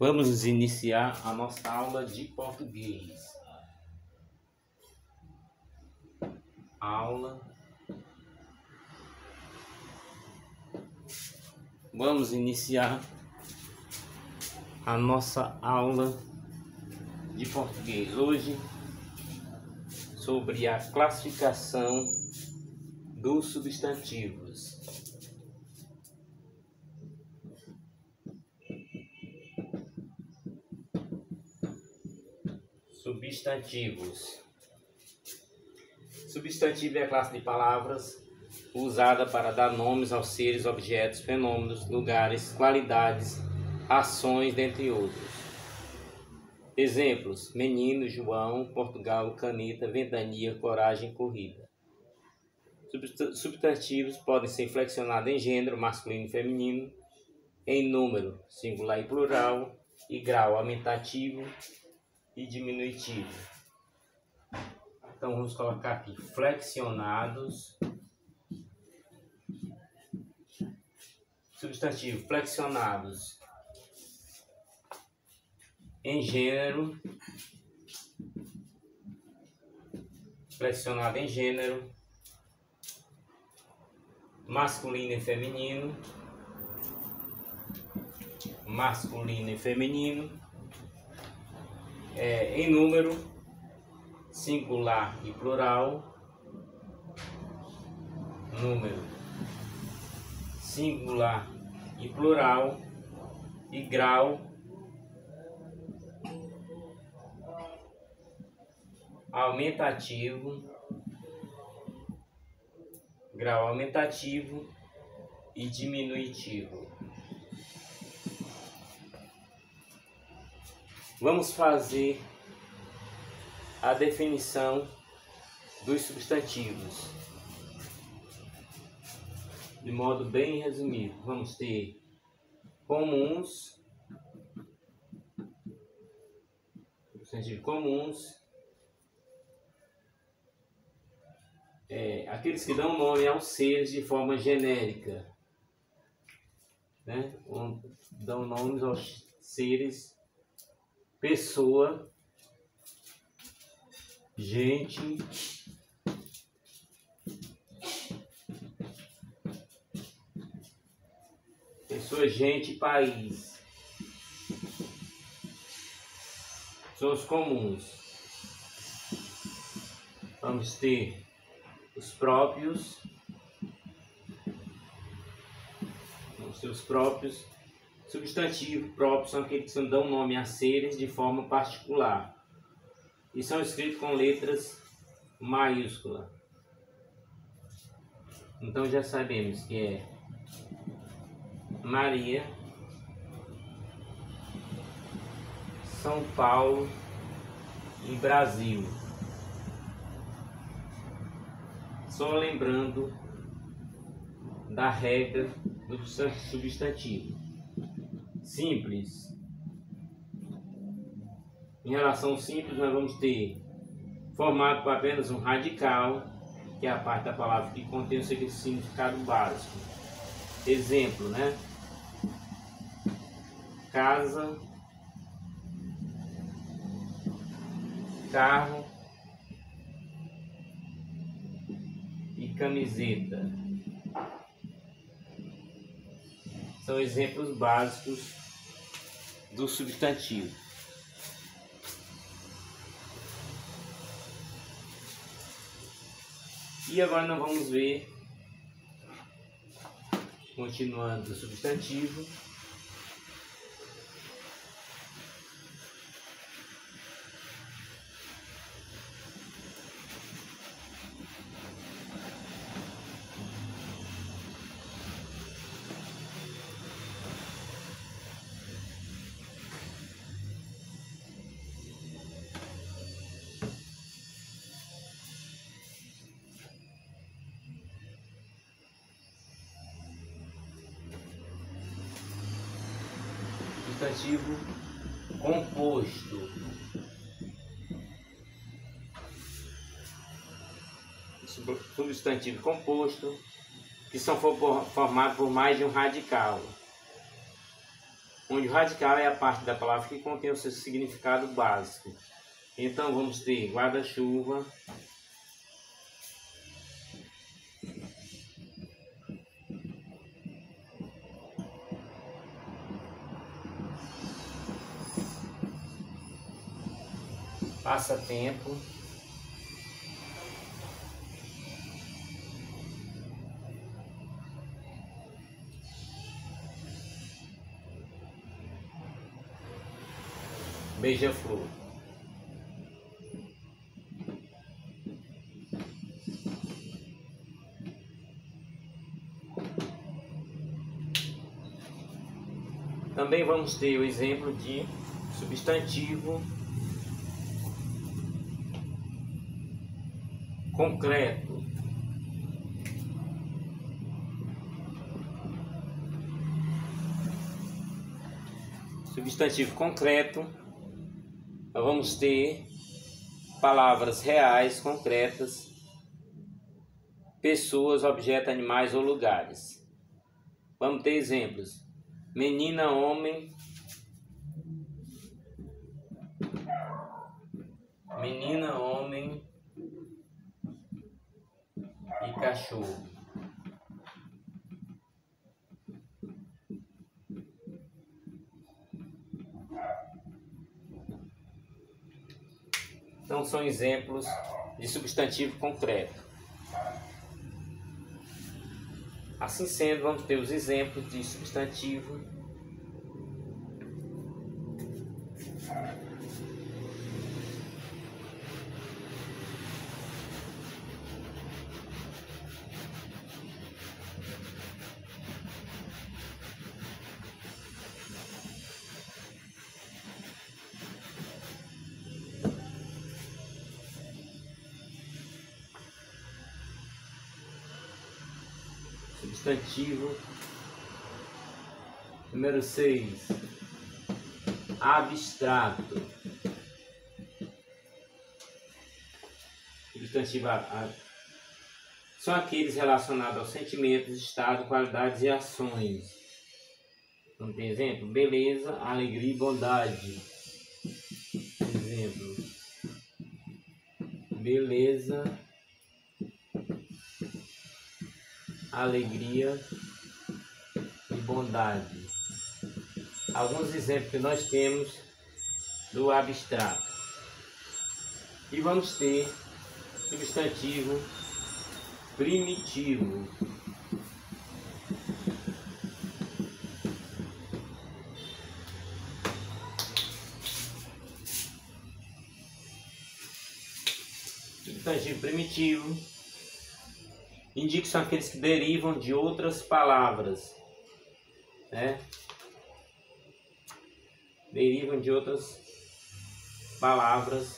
Vamos iniciar a nossa aula de português. Vamos iniciar a nossa aula de português hoje sobre a classificação dos substantivos. Substantivo é a classe de palavras usada para dar nomes aos seres, objetos, fenômenos, lugares, qualidades, ações, dentre outros. Exemplos: menino, João, Portugal, caneta, ventania, coragem, corrida. Substantivos podem ser flexionados em gênero, masculino e feminino, em número, singular e plural, e grau, aumentativo e diminutivo. Então vamos colocar aqui flexionados. Substantivo flexionados em gênero, flexionado em gênero, masculino e feminino, em número, singular e plural, número, singular e plural, e grau, aumentativo, e diminutivo. Vamos fazer a definição dos substantivos de modo bem resumido. Vamos ter comuns, substantivos comuns, aqueles que dão nome aos seres de forma genérica, né? Dão nomes aos seres, pessoa, gente, país. São os comuns. Vamos ter os próprios. Substantivo próprios são aqueles que dão nome a seres de forma particular e são escritos com letras maiúsculas. Então já sabemos que é Maria, São Paulo e Brasil. Só lembrando da regra do substantivo simples. Em relação ao simples, nós vamos ter formado por apenas um radical, que é a parte da palavra que contém o seu significado básico. Exemplo, né? Casa, carro e camiseta. São exemplos básicos do substantivo. E agora nós vamos ver, continuando o substantivo, substantivo composto. Substantivo composto, que são formados por mais de um radical. onde o radical é a parte da palavra que contém o seu significado básico. Então vamos ter guarda-chuva, passatempo, beija-flor. Também vamos ter o exemplo de substantivo concreto. Substantivo concreto, nós vamos ter palavras reais, concretas, pessoas, objetos, animais ou lugares. Vamos ter exemplos: menina, homem, menina, homem e cachorro. Então são exemplos de substantivo concreto. Assim sendo, vamos ter os exemplos de substantivo número 6, abstrato. Substantivo são aqueles relacionados aos sentimentos, estado, qualidades e ações. Então tem exemplo: beleza, alegria e bondade. Exemplo: beleza, alegria e bondade. Alguns exemplos que nós temos do abstrato. E vamos ter substantivo primitivo. Substantivo primitivo indica que são aqueles que derivam de outras palavras, né? Derivam de outras palavras.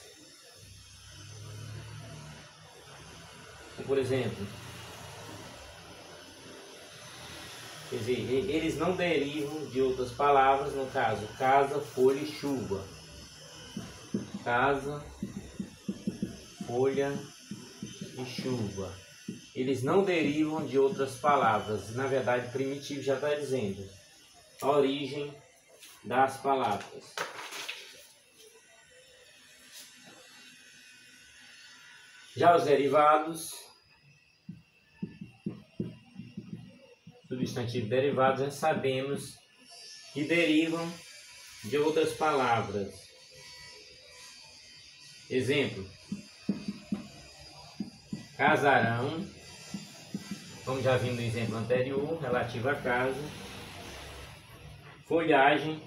Por exemplo, quer dizer, eles não derivam de outras palavras, no caso, casa, folha e chuva. Casa, folha e chuva. Eles não derivam de outras palavras. Na verdade, primitivo já está dizendo a origem das palavras. Já os derivados, substantivos derivados, nós sabemos que derivam de outras palavras. Exemplo: casarão, como já vimos no exemplo anterior, relativo à casa. Folhagem,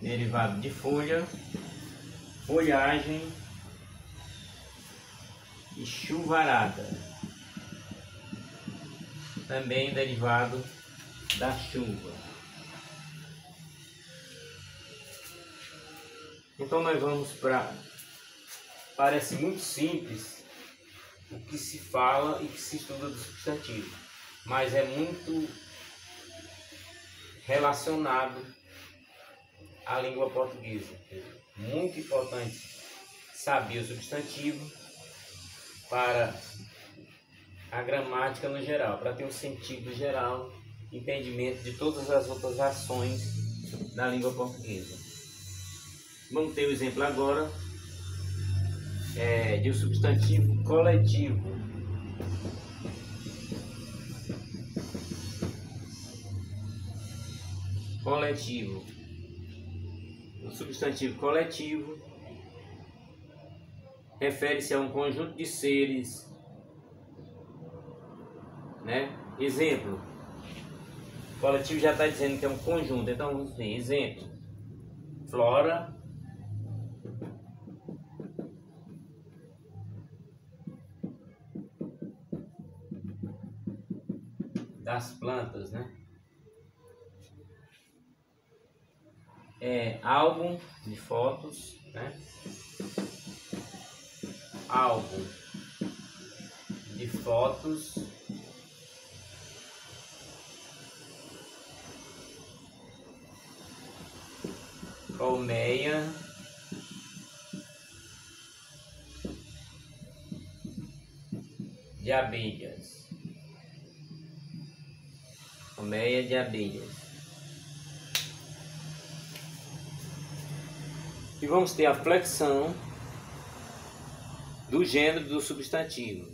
derivado de folha, folhagem. E chuvarada, também derivado da chuva. Então nós vamos para... Parece muito simples o que se fala e que se estuda do substantivo, mas é muito relacionado à língua portuguesa. Muito importante saber o substantivo para a gramática no geral, para ter um sentido geral entendimento de todas as outras ações da língua portuguesa. Vamos ter o exemplo agora de um substantivo coletivo. Coletivo. O substantivo coletivo refere-se a um conjunto de seres, né? Exemplo. Coletivo já está dizendo que é um conjunto, então vamos ver. Exemplo. Flora das plantas, né? Álbum de fotos, né? Álbum de fotos colmeia de abelhas. Colmeia de abelhas. E vamos ter a flexão do gênero do substantivo.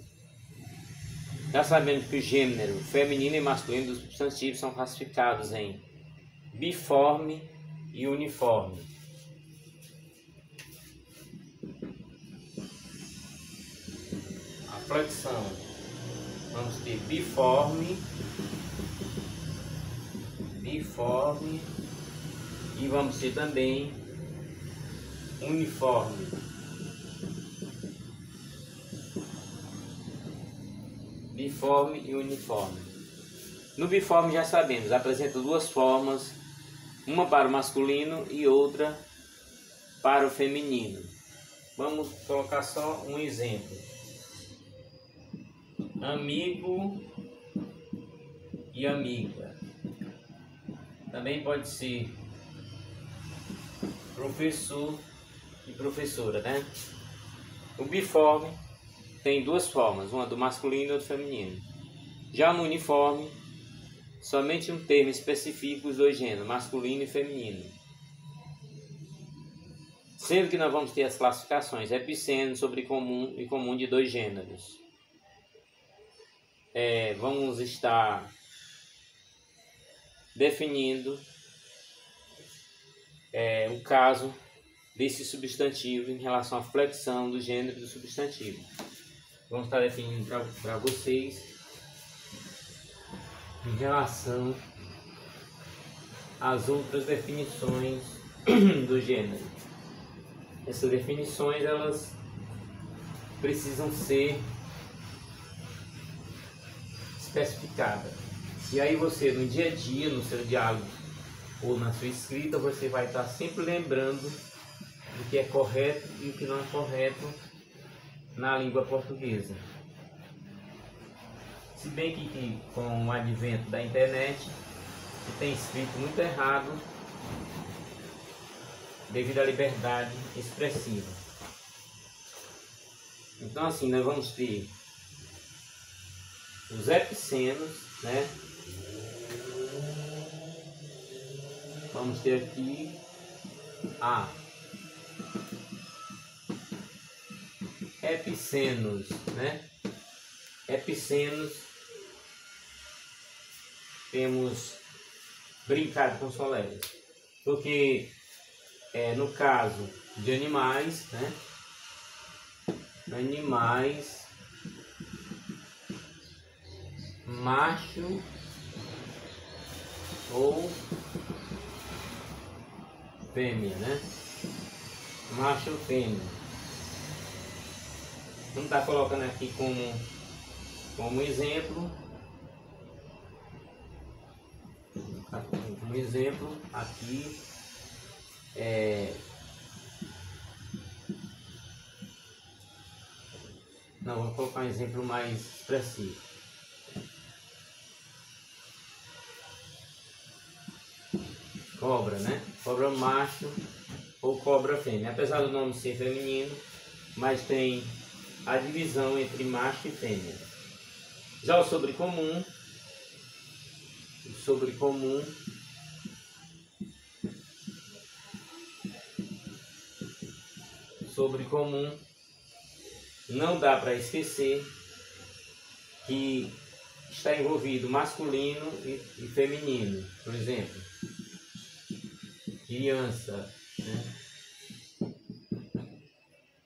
Já sabemos que o gênero feminino e masculino dos substantivos são classificados em biforme e uniforme. A flexão, vamos ter biforme e vamos ter também uniforme. Biforme e uniforme. No biforme já sabemos, apresenta duas formas, uma para o masculino e outra para o feminino. Vamos colocar só um exemplo. Amigo e amiga. Também pode ser professor e professora, né? O biforme tem duas formas, uma do masculino e outra do feminino. Já no uniforme, somente um termo especifica os dois gêneros, masculino e feminino. Sendo que nós vamos ter as classificações epiceno, sobrecomum e comum de dois gêneros. Vamos estar definindo o caso desse substantivo em relação à flexão do gênero do substantivo. Vamos estar definindo para vocês em relação às outras definições do gênero. Essas definições, elas precisam ser especificadas. E aí você, no dia a dia, no seu diálogo ou na sua escrita, você vai estar sempre lembrando do que é correto e o que não é correto na língua portuguesa. Se bem que com o advento da internet se tem escrito muito errado devido à liberdade expressiva. Então assim, nós vamos ter os epicenos, né? Vamos ter aqui a epicenos, né? Epicenos, temos brincado com os colegas, porque no caso de animais, né? Animais, macho ou fêmea, né? Macho ou fêmea. Vamos estar colocando aqui como exemplo. Um exemplo aqui não, vou colocar um exemplo mais expressivo. Cobra, né? Cobra macho ou cobra fêmea. Apesar do nome ser feminino, mas tem a divisão entre macho e fêmea. Já o sobrecomum sobre comum, não dá para esquecer que está envolvido masculino e feminino. Por exemplo, criança, né?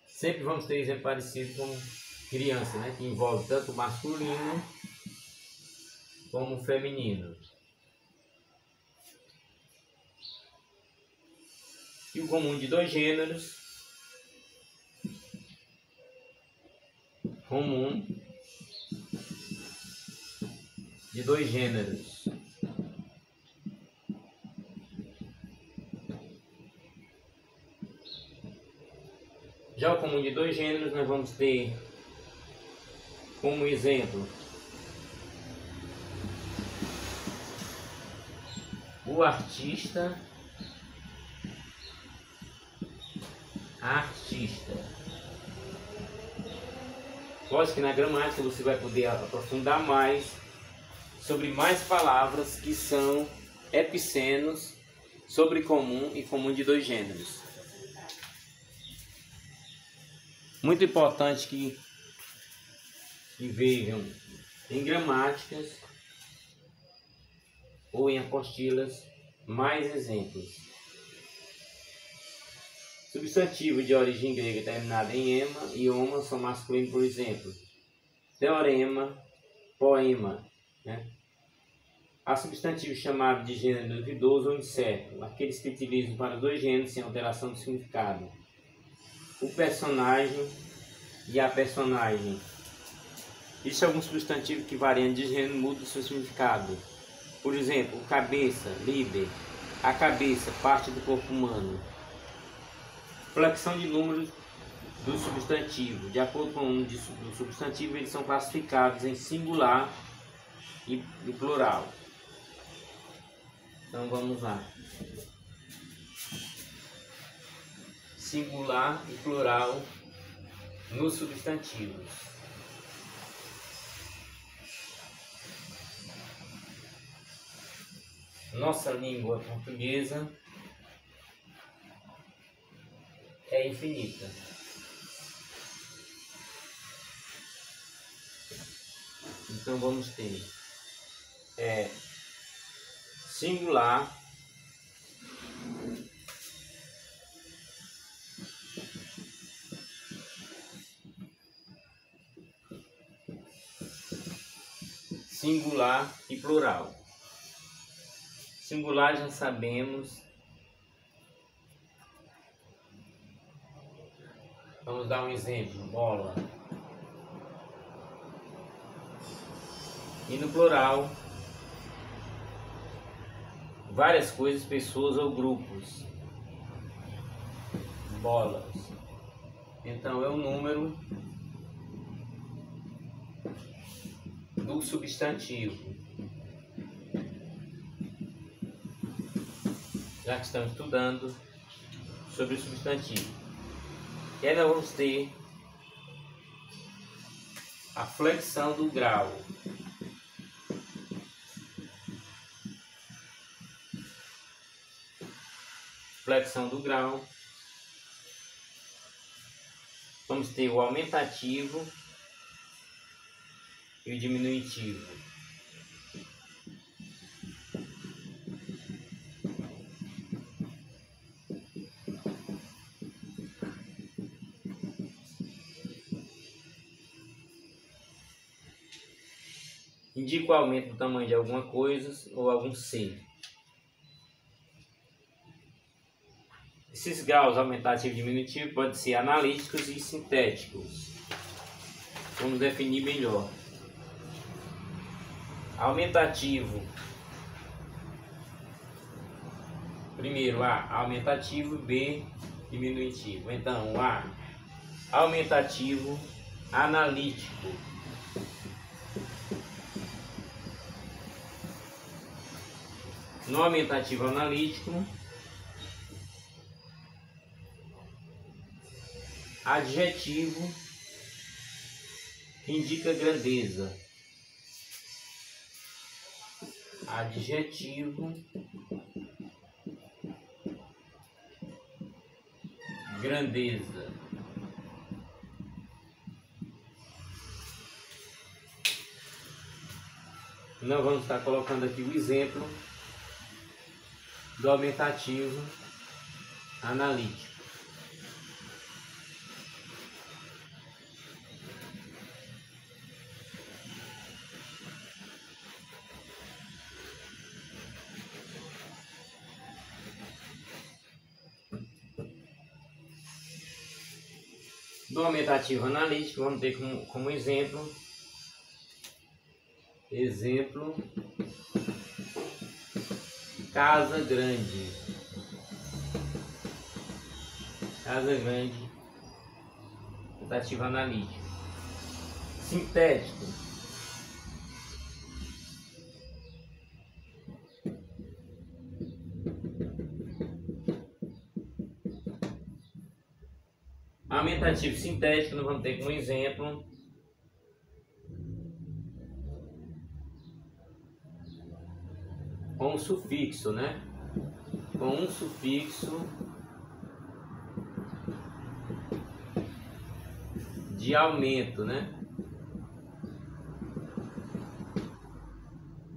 Sempre vamos ter exemplo parecido com criança, né? Que envolve tanto o masculino como o feminino. E o comum de dois gêneros, comum de dois gêneros. Já o comum de dois gêneros nós vamos ter como exemplo o artista, artista. Lógico que na gramática você vai poder aprofundar mais sobre mais palavras que são epicenos, sobre comum e comum de dois gêneros. Muito importante que vejam em gramáticas ou em apostilas mais exemplos. Substantivo de origem grega terminado em ema e oma são masculinos, por exemplo, teorema, poema, né? Há substantivos chamados de gênero duvidoso ou incerto, aqueles que utilizam para dois gêneros sem alteração de significado. O personagem e a personagem. Isso é algum substantivo que variando de gênero muda o seu significado. Por exemplo, cabeça, líder, a cabeça, parte do corpo humano. Flexão de números do substantivo. De acordo com o número do substantivo, eles são classificados em singular e plural. Então vamos lá. Singular e plural nos substantivos. Nossa língua portuguesa é infinita. Então vamos ter singular, singular e plural. Singular já sabemos. Vamos dar um exemplo, bola. E no plural, várias coisas, pessoas ou grupos. Bolas. Então é o número do substantivo. Já que estamos estudando sobre o substantivo. E aí nós vamos ter a flexão do grau. Flexão do grau. Vamos ter o aumentativo e o diminutivo. Indica o aumento do tamanho de alguma coisa ou algum ser. Esses graus aumentativo e diminutivo podem ser analíticos e sintéticos. Vamos definir melhor. Aumentativo. Primeiro A, aumentativo, B, diminutivo. Então A, aumentativo, analítico. No aumentativo analítico, adjetivo que indica grandeza. adjetivo, grandeza. Nós vamos estar colocando aqui o exemplo do aumentativo analítico. Do aumentativo analítico, vamos ter como exemplo casa grande. Casa grande, aumentativo analítico. Sintético, aumentativo sintético, nós vamos ter como exemplo com um sufixo, né? Com um sufixo de aumento, né?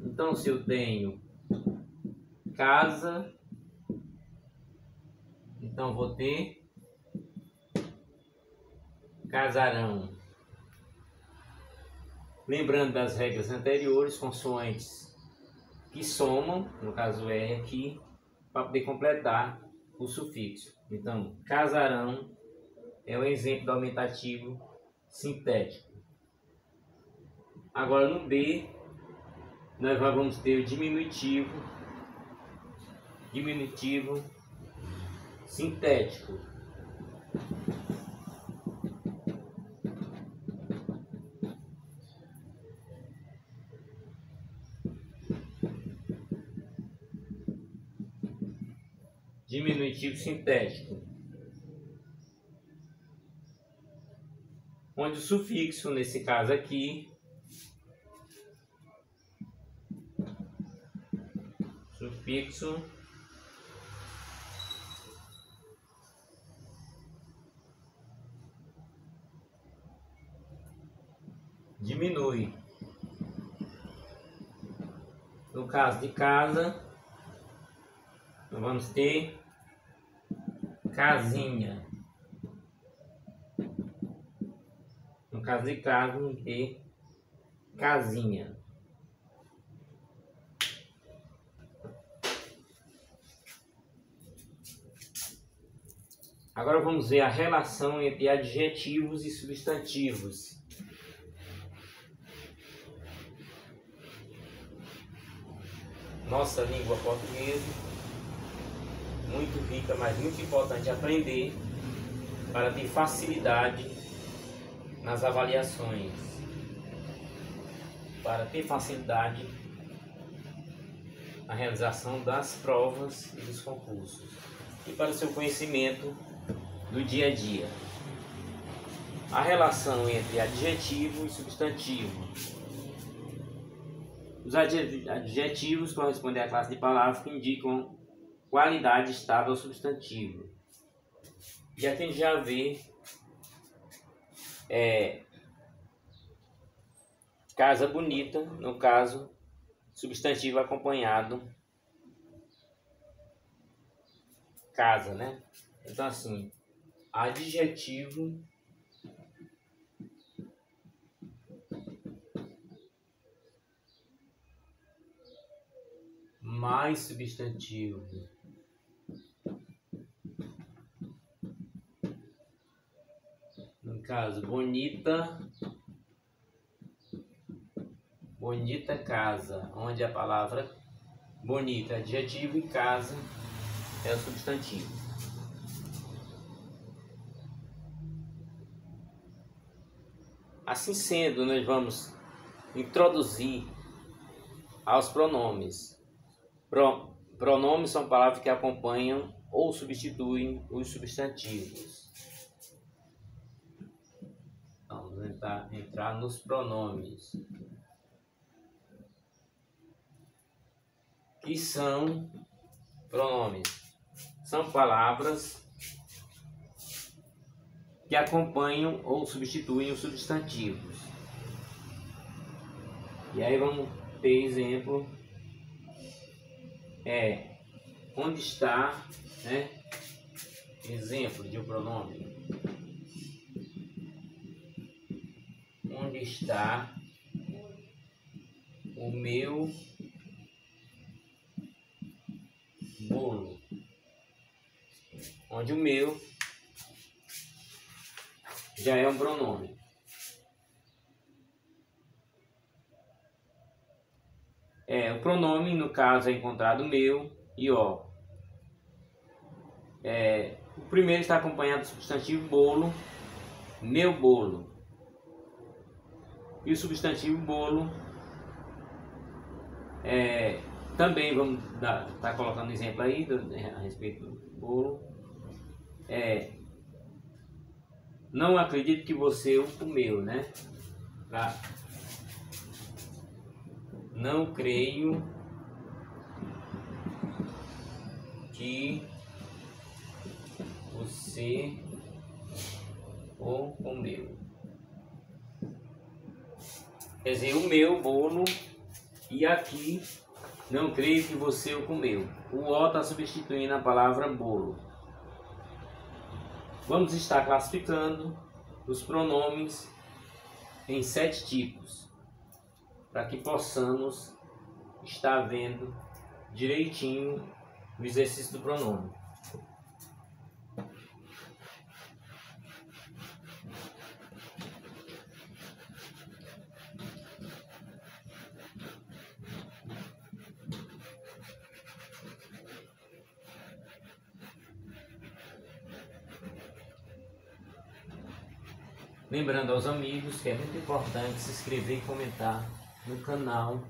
Então, se eu tenho casa, então vou ter casarão. Lembrando das regras anteriores, consoantes que somam, no caso R aqui, para poder completar o sufixo. Então, casarão é um exemplo do aumentativo sintético. Agora no B, nós vamos ter o diminutivo sintético. Diminutivo sintético, onde o sufixo, nesse caso aqui, sufixo diminui. No caso de casa, nós vamos ter casinha. No caso de casa, vamos ter casinha. Agora vamos ver a relação entre adjetivos e substantivos. Nossa língua portuguesa, muito rica, mas muito importante aprender para ter facilidade nas avaliações, para ter facilidade na realização das provas e dos concursos e para o seu conhecimento do dia a dia. A relação entre adjetivo e substantivo. Os adjetivos correspondem à classe de palavras que indicam qualidade, estado ao substantivo. E aqui a gente já vê casa bonita, no caso, substantivo acompanhado casa, né? Então assim, adjetivo mais substantivo. No caso, bonita casa, onde a palavra bonita é adjetivo e casa é o substantivo. Assim sendo, nós vamos introduzir aos pronomes. Pronomes são palavras que acompanham ou substituem os substantivos. Então, vamos entrar nos pronomes. que são pronomes? São palavras que acompanham ou substituem os substantivos. E aí vamos ter exemplo. Onde está, né? Exemplo de um pronome. Onde está o meu bolo? Onde o meu já é um pronome. O pronome, no caso, é encontrado meu e ó. O primeiro está acompanhado do substantivo bolo, meu bolo. E o substantivo bolo, também vamos estar colocando exemplo aí a respeito do bolo. Não acredito que você o comeu, né? Não creio que você o comeu. Quer dizer, o meu bolo, e aqui não creio que você o comeu. O O está substituindo a palavra bolo. Vamos estar classificando os pronomes em 7 tipos, para que possamos estar vendo direitinho o exercício do pronome. Lembrando aos amigos que é muito importante se inscrever e comentar no canal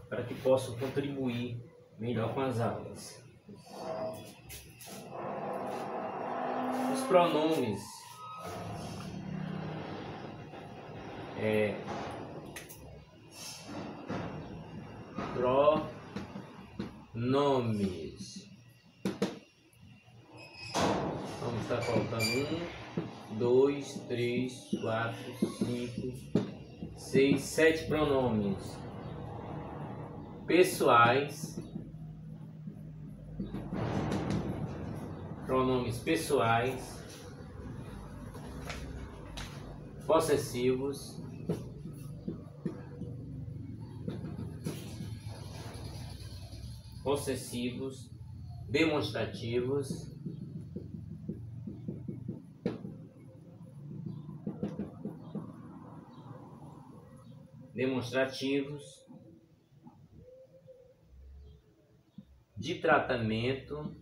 para que possam contribuir melhor com as aulas. Os pronomes pronomes. Vamos estar colocando 1, 2, 3, 4, 5, 6, 7 pronomes pessoais. Pronomes pessoais, possessivos, demonstrativos, de tratamento,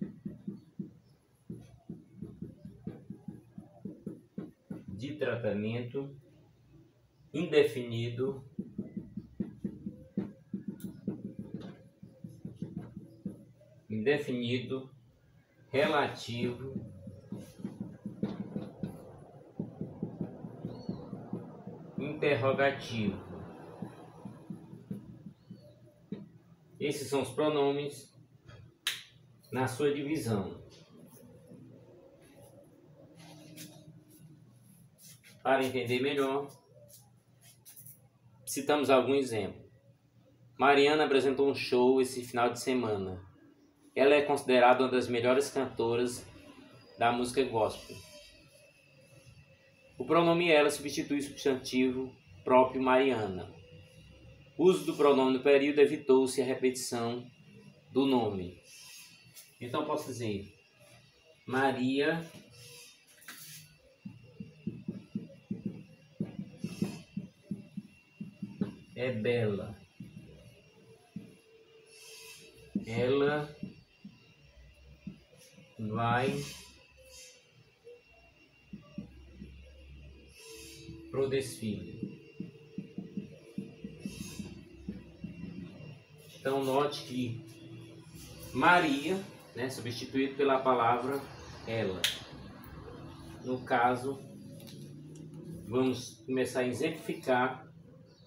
indefinido, relativo, interrogativo. Esses são os pronomes na sua divisão. Para entender melhor, citamos algum exemplo. Mariana apresentou um show esse final de semana. Ela é considerada uma das melhores cantoras da música gospel. O pronome ela substitui o substantivo próprio Mariana. O uso do pronome no período evitou-se a repetição do nome. Então posso dizer: Maria é bela. Ela vai pro desfile. Então note que Maria, né, substituído pela palavra ela. No caso, vamos começar a exemplificar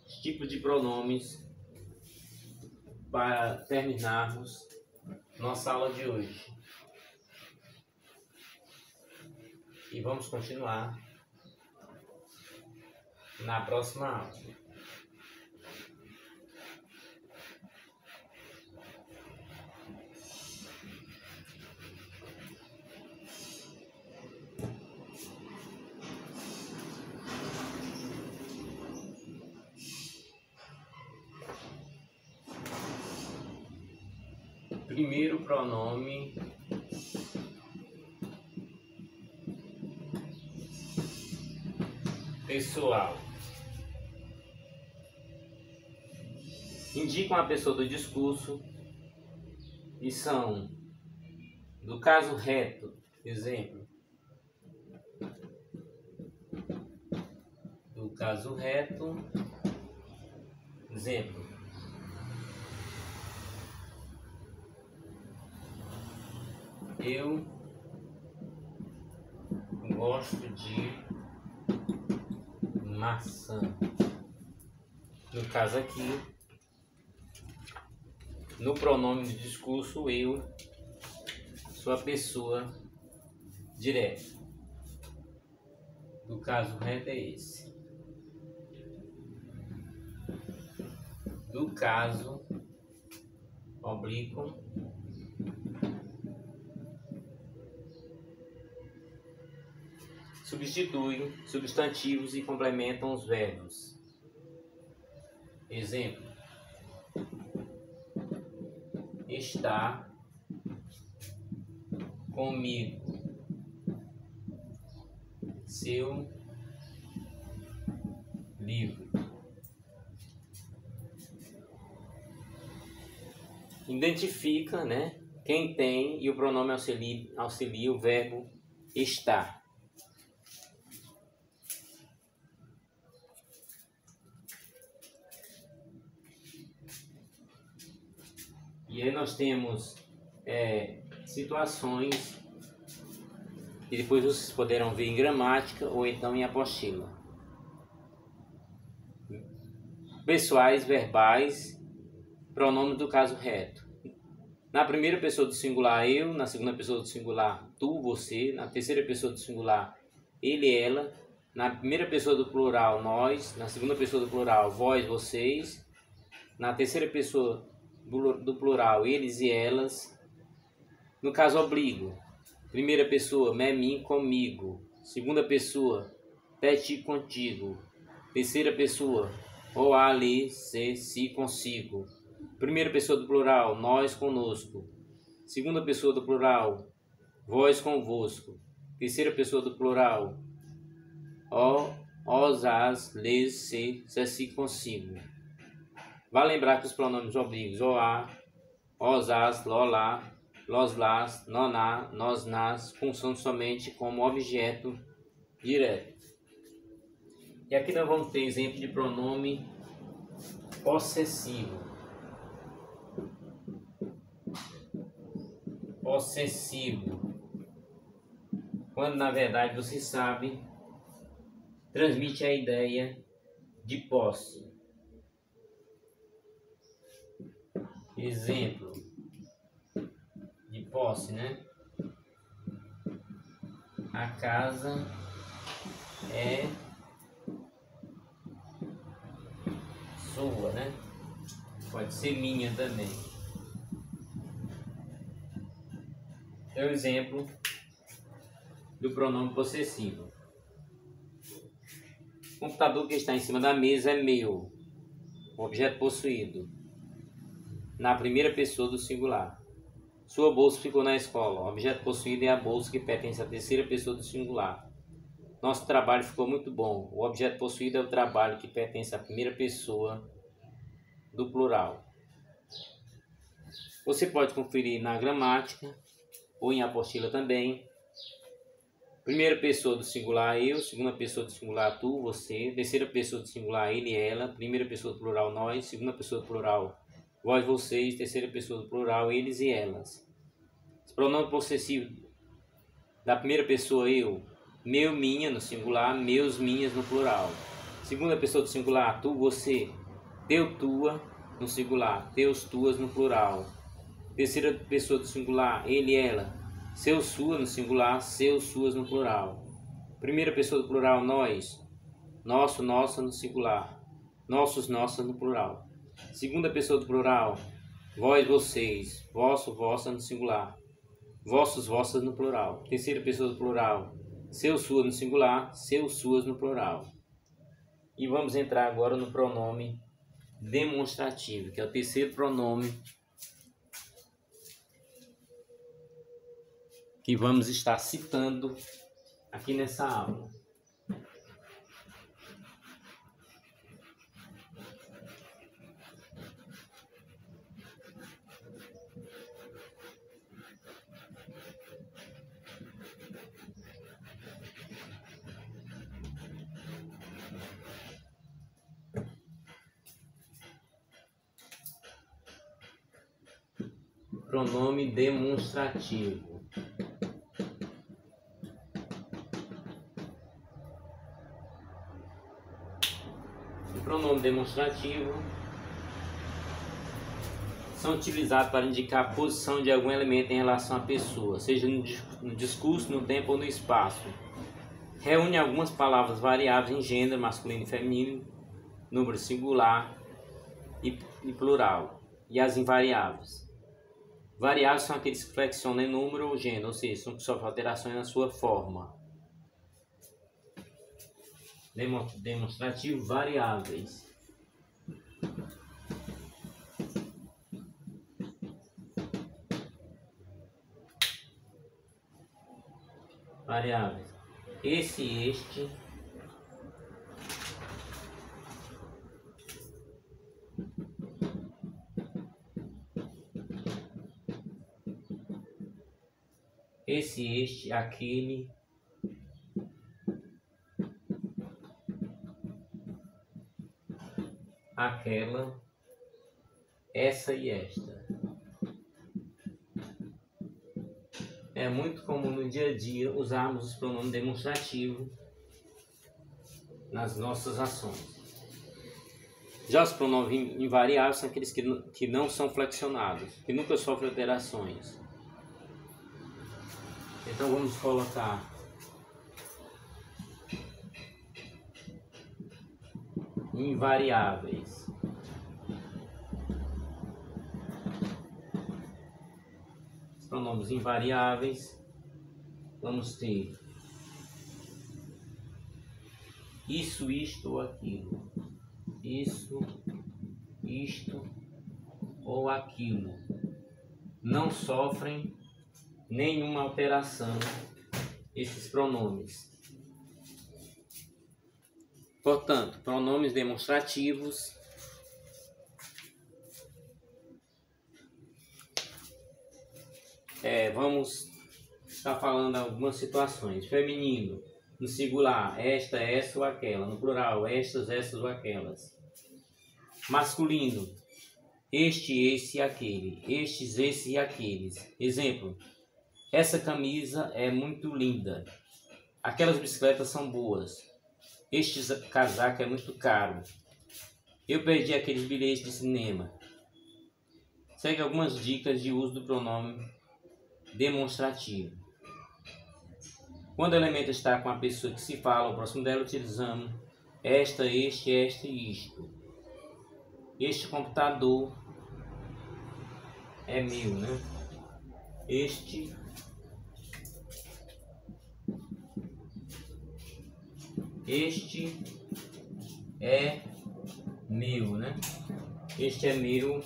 os tipos de pronomes para terminarmos nossa aula de hoje. E vamos continuar na próxima aula. Primeiro pronome pessoal. Indicam a pessoa do discurso e são do caso reto, exemplo. Do caso reto, exemplo. Eu gosto de maçã. No caso aqui, no pronome de discurso, eu sou a pessoa direta. Do caso reto é esse. Do caso oblíquo, substituem substantivos e complementam os verbos. Exemplo: está comigo. Seu livro. Identifica, né, quem tem e o pronome auxilia o verbo estar. E aí nós temos situações que depois vocês poderão ver em gramática ou então em apostila. Pessoais, verbais, pronomes do caso reto. Na primeira pessoa do singular, eu. Na segunda pessoa do singular, tu, você. Na terceira pessoa do singular, ele, ela. Na primeira pessoa do plural, nós. Na segunda pessoa do plural, vós, vocês. Na terceira pessoa do plural, eles e elas. No caso oblíquo, primeira pessoa, me, mim, comigo. Segunda pessoa, te, ti, contigo. Terceira pessoa, o, a, lhe, se, si, consigo. Primeira pessoa do plural, nós, conosco. Segunda pessoa do plural, vós, convosco. Terceira pessoa do plural, o, os, as, lhes, se, si, consigo. Vale lembrar que os pronomes oblíquos, o, a, os, as, lo, lá, los, las, noná, nós, nas, funcionam somente como objeto direto. E aqui nós vamos ter exemplo de pronome possessivo. Possessivo. Quando na verdade você sabe, transmite a ideia de posse. Exemplo de posse, né? A casa é sua, né? Pode ser minha também. É o exemplo do pronome possessivo. O computador que está em cima da mesa é meu. O objeto possuído. Na primeira pessoa do singular. Sua bolsa ficou na escola. O objeto possuído é a bolsa que pertence à terceira pessoa do singular. Nosso trabalho ficou muito bom. O objeto possuído é o trabalho que pertence à primeira pessoa do plural. Você pode conferir na gramática ou em apostila também. Primeira pessoa do singular, eu. Segunda pessoa do singular, tu, você. Terceira pessoa do singular, ele, ela. Primeira pessoa do plural, nós. Segunda pessoa do plural, vós, vocês. Terceira pessoa do plural, eles e elas. Os pronomes possessivos da primeira pessoa, eu. Meu, minha no singular, meus, minhas no plural. Segunda pessoa do singular, tu, você. Teu, tua. no singular, teus, tuas no plural. Terceira pessoa do singular, ele, ela, seu, sua no singular, seus, suas no plural. Primeira pessoa do plural, nós, nosso, nossa no singular, nossos, nossas no plural. Segunda pessoa do plural, vós, vocês, vosso, vossa no singular, vossos, vossas no plural. Terceira pessoa do plural, seu, sua no singular, seus, suas no plural. E vamos entrar agora no pronome demonstrativo, que é o terceiro pronome que vamos estar citando aqui nessa aula. Pronome demonstrativo. O pronome demonstrativo são utilizados para indicar a posição de algum elemento em relação à pessoa, seja no discurso, no tempo ou no espaço. Reúne algumas palavras variáveis em gênero, masculino e feminino, número singular e plural, e as invariáveis. Variáveis são aqueles que flexionam em número ou gênero, ou seja, são que sofrem alterações na sua forma. Demonstrativo, variáveis. Variáveis. Esse, este. Esse, este, aquele. Aquela. Essa e esta. É muito comum no dia a dia usarmos os pronomes demonstrativos nas nossas ações. Já os pronomes invariáveis são aqueles que não são flexionados, que nunca sofrem alterações. Então vamos colocar invariáveis. Os pronomes invariáveis, vamos ter isso, isto ou aquilo. Isso, isto ou aquilo. Não sofrem nenhuma alteração esses pronomes. Portanto, pronomes demonstrativos vamos estar falando algumas situações. Feminino, no singular, esta, essa ou aquela. No plural, estas, essas ou aquelas. Masculino, este, esse e aquele. Estes, esse e aqueles. Exemplo: essa camisa é muito linda. Aquelas bicicletas são boas. Este casaco é muito caro. Eu perdi aqueles bilhetes de cinema. Segue algumas dicas de uso do pronome demonstrativo. Quando o elemento está com a pessoa que se fala, ao próximo dela, utilizamos esta, este, esta e isto. Este computador é meu, né? Este é meu, né? Este é meu